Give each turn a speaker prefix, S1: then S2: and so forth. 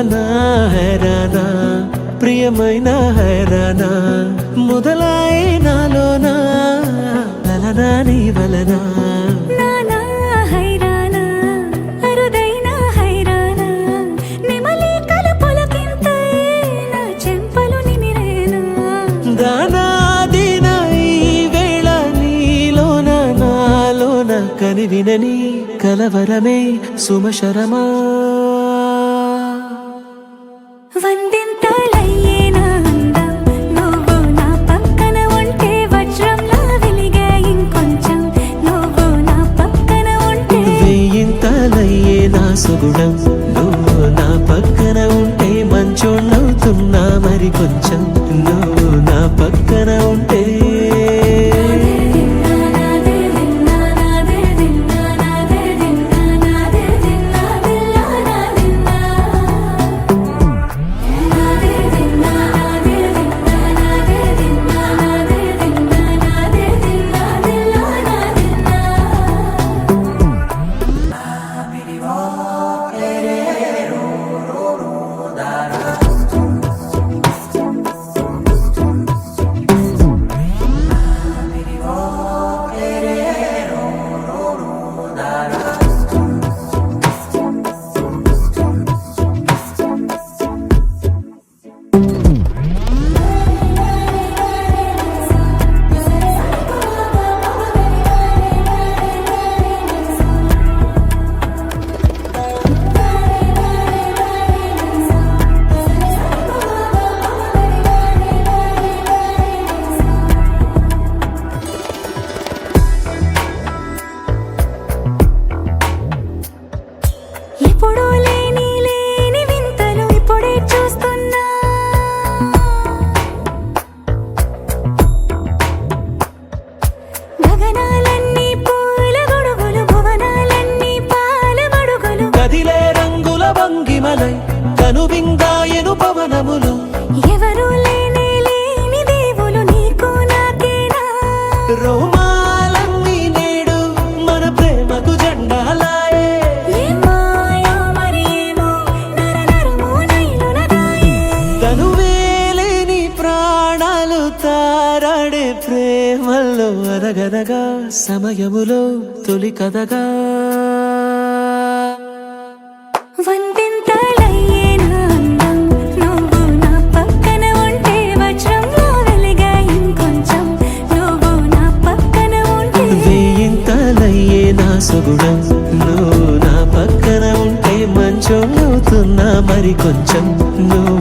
S1: హైరానా హైరానా ప్రియమైన హైరానా మొదలాయి నాలోనా లలనా నీ వలనా కని వినని కలవరమే సుమశరమా
S2: వందింతలయ్యేనా అందం నువ్వు నా పక్కన ఉంటే వజ్రంలా వెలిగే ఇంకొంచెం నువ్వు నా పక్కన ఉంటే
S1: వెయ్యింతలయ్యేనా సుగుణం నువ్వు నా పక్కన ఉంటే మంచోళ్ళవుతున్నా మరి కొంచెం నువ్వు నా పక్కన ఉంటే
S2: ఎప్పుడూ లేని వింతలు ఇప్పుడే చూస్తున్నా గగనాలన్నీ పూల గొడుగులు భువనాలన్నీ పాల గొడుగులు
S1: కదిలే రంగుల భంగిమలై కనువిందాయను పవనములు
S2: ఎవరు లేని దేవులు నీకు నాకేనా
S1: రోమాలన్నీ నేడు మన ప్రేమకు జెండాలాయే తనువేలేని ప్రాణాలు తారాడే ప్రేమల్లో అరగనగా సమయములో తొలి కథగా
S2: వందింతలయ్యేనా అందం నువ్వు నా పక్కన ఉంటే వజ్రంలా వెలిగే ఇంకొంచెం నువ్వు నా పక్కన ఉంటే
S1: వెయ్యింతలయ్యేనా సుగుణం నువ్వు నా పక్కన ఉంటే మంచోళ్ళవుతున్నా మరి కొంచెం నువ్వు